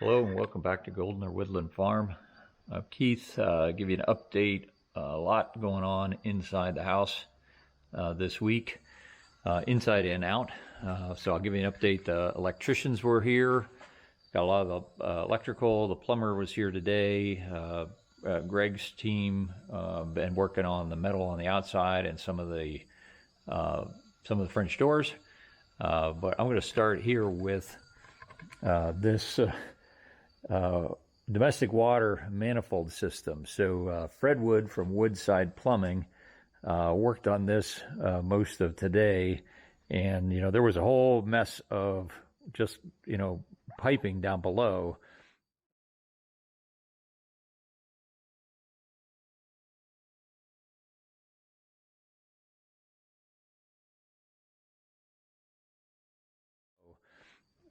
Hello and welcome back to Golden or Woodland Farm. Keith, give you an update. A lot going on inside the house this week, inside and out. So I'll give you an update. The electricians were here. Got a lot of the electrical. The plumber was here today. Greg's team been working on the metal on the outside and some of the French doors. But I'm going to start here with this. Domestic water manifold system. So Fred Wood from Woodside Plumbing worked on this most of today, and there was a whole mess of just piping down below.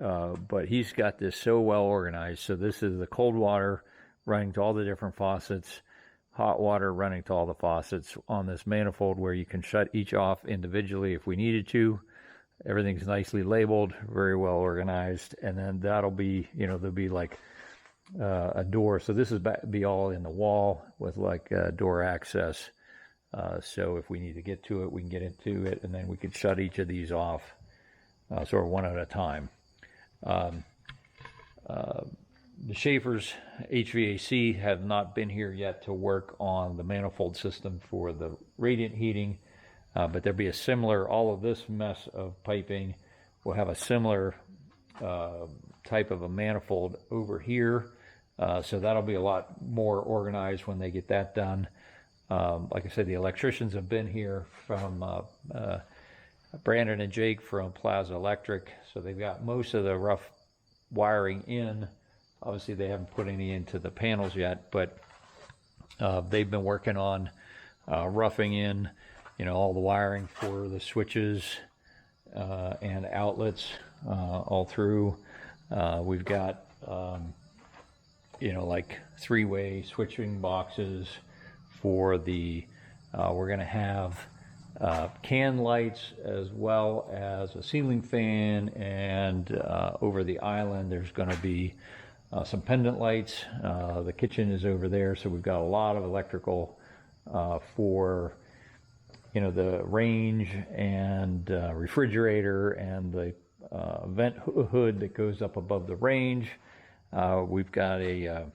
But he's got this so well organized. So this is the cold water running to all the different faucets, hot water running to all the faucets on this manifold where you can shut each off individually if we needed to. Everything's nicely labeled, very well organized, and then that'll be, there'll be like a door. So this is be all in the wall with like door access. So if we need to get to it, we can get into it, and then we could shut each of these off, sort of one at a time. The Schaefer's HVAC have not been here yet to work on the manifold system for the radiant heating, but there'll be a similar, all of this mess of piping will have a similar type of a manifold over here, so that'll be a lot more organized when they get that done. Like I said, the electricians have been here from Brandon and Jake from Plaza Electric, so they've got most of the rough wiring in. Obviously they haven't put any into the panels yet, but they've been working on roughing in all the wiring for the switches and outlets all through. We've got like three-way switching boxes for the we're going to have can lights as well as a ceiling fan, and over the island there's going to be some pendant lights. The kitchen is over there, so we've got a lot of electrical for the range and refrigerator and the vent hood that goes up above the range. We've got a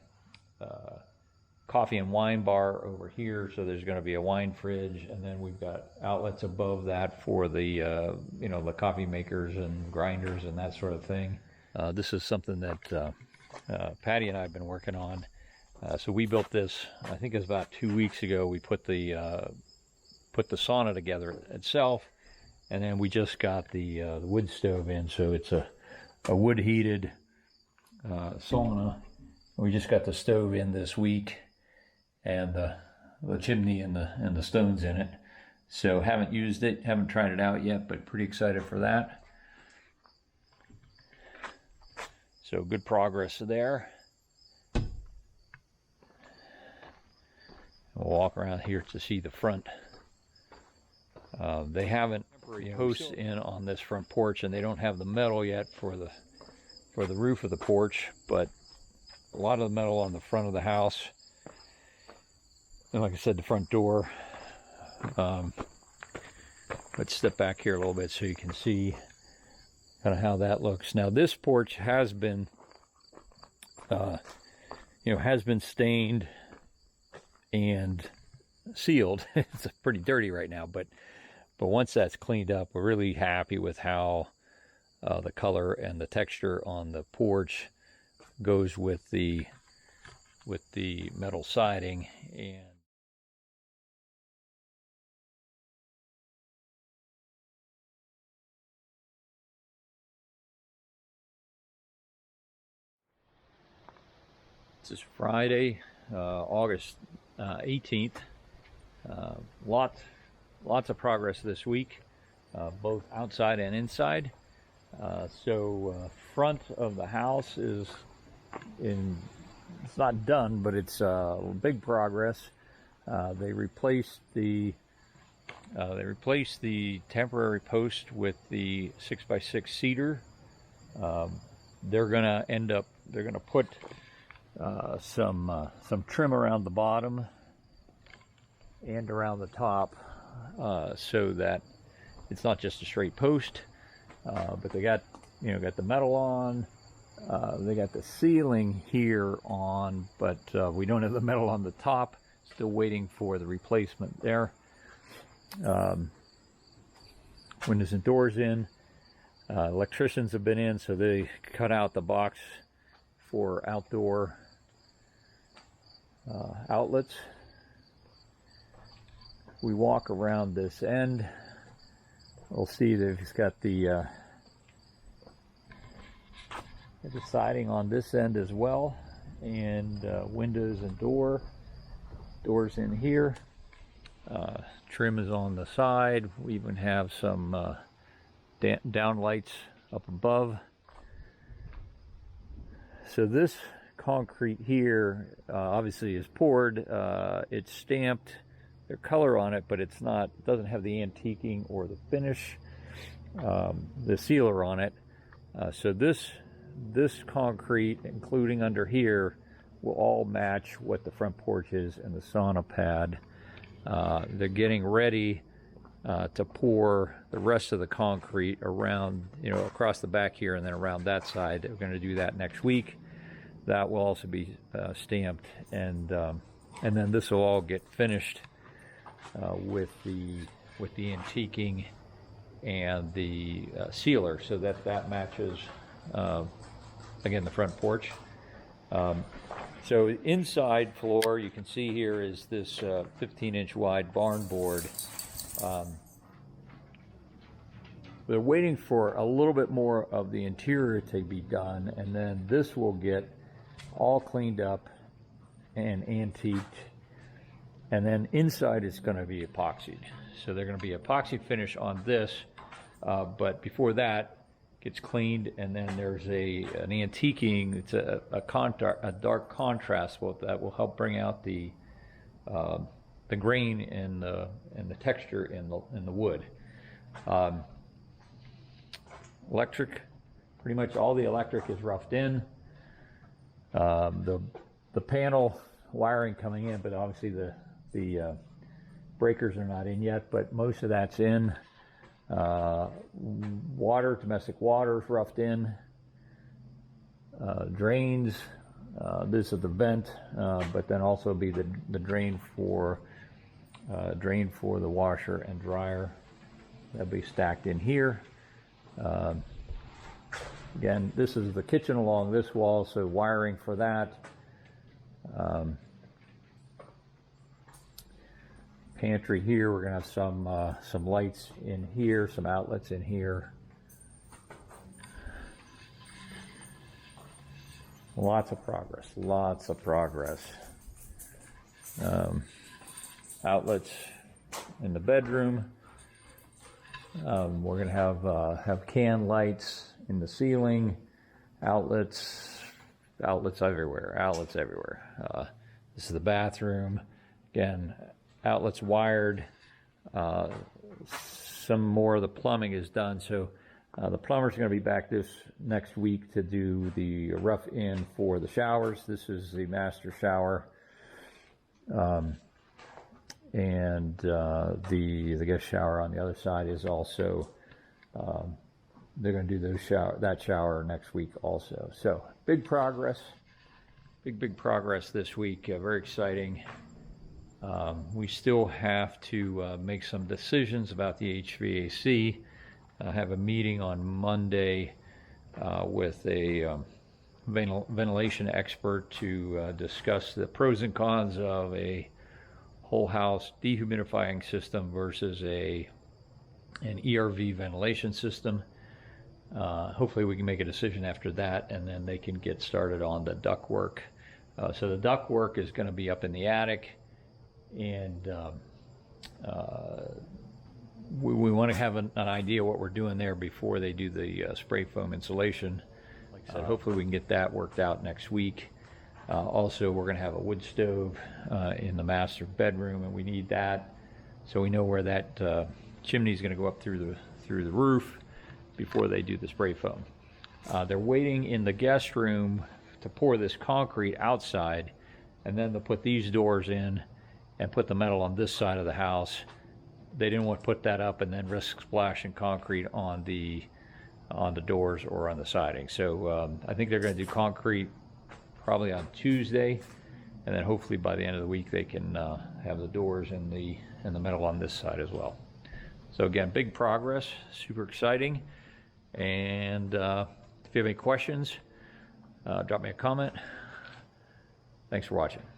coffee and wine bar over here, so there's going to be a wine fridge, and then we've got outlets above that for the the coffee makers and grinders and that sort of thing. This is something that Patti and I have been working on. So we built this, I think it was about 2 weeks ago. We put the sauna together itself, and then we just got the wood stove in, so it's a wood heated sauna. We just got the stove in this week, and the chimney and the stones in it. So haven't used it, haven't tried it out yet, but pretty excited for that. So good progress there. We'll walk around here to see the front. They haven't posts in on this front porch, and they don't have the metal yet for the roof of the porch, but a lot of the metal on the front of the house. And like I said, the front door. Let's step back here a little bit so you can see kind of how that looks. Now this porch has been, stained and sealed. It's pretty dirty right now, but once that's cleaned up, we're really happy with how the color and the texture on the porch goes with the metal siding. And this is Friday, August 18th. Lots of progress this week, both outside and inside. So front of the house is it's not done, but it's big progress. They replaced the temporary post with the 6x6 cedar. They're going to end up they're gonna put some trim around the bottom and around the top, so that it's not just a straight post, but they got the metal on. They got the ceiling here on, but we don't have the metal on the top. Still waiting for the replacement there. Windows and doors in. Electricians have been in, so they cut out the box for outdoor outlets. We walk around this end. We'll see they've got the siding on this end as well, and windows and doors in here. Trim is on the side. We even have some down lights up above. So this concrete here obviously is poured. It's stamped. There's color on it, but it doesn't have the antiquing or the finish, the sealer on it. So this concrete, including under here, will all match what the front porch is and the sauna pad. They're getting ready to pour the rest of the concrete around, across the back here and then around that side. We're going to do that next week. That will also be stamped, and then this will all get finished with the antiquing and the sealer, so that matches again the front porch. So inside floor, you can see here is this 15-inch wide barn board. They're waiting for a little bit more of the interior to be done, and then this will get all cleaned up and antiqued, and then inside is going to be epoxied. So they're going to be epoxy finish on this, but before that gets cleaned, and then there's an antiquing. It's a dark contrast that will help bring out the grain and the texture in the wood. Electric, pretty much all the electric is roughed in. The panel wiring coming in, but obviously the breakers are not in yet, but most of that's in. Domestic water is roughed in. Drains, this is the vent, but then also be the drain for the washer and dryer. That'll be stacked in here. Again, this is the kitchen along this wall, so wiring for that. Pantry here, we're going to have some lights in here, some outlets in here. Lots of progress. Outlets in the bedroom. We're going to have can lights in the ceiling, outlets everywhere. This is the bathroom. Again, outlets wired. Some more of the plumbing is done, so the plumber's going to be back this next week to do the rough in for the showers. This is the master shower, and the guest shower on the other side is also. They're going to do that shower next week also. So big progress this week. Very exciting. We still have to make some decisions about the HVAC. I have a meeting on Monday with a ventilation expert to discuss the pros and cons of a whole house dehumidifying system versus an ERV ventilation system. Hopefully we can make a decision after that, and then they can get started on the ductwork. So the ductwork is going to be up in the attic, and we want to have an idea what we're doing there before they do the spray foam insulation. So hopefully we can get that worked out next week. Also, we're going to have a wood stove in the master bedroom, and we need that, so we know where that chimney is going to go up through the roof before they do the spray foam. They're waiting in the guest room to pour this concrete outside, and then they'll put these doors in and put the metal on this side of the house. They didn't want to put that up and then risk splashing concrete on the doors or on the siding. So I think they're going to do concrete probably on Tuesday, and then hopefully by the end of the week they can have the doors and the metal on this side as well. So again, big progress, super exciting. And if you have any questions, drop me a comment. Thanks for watching.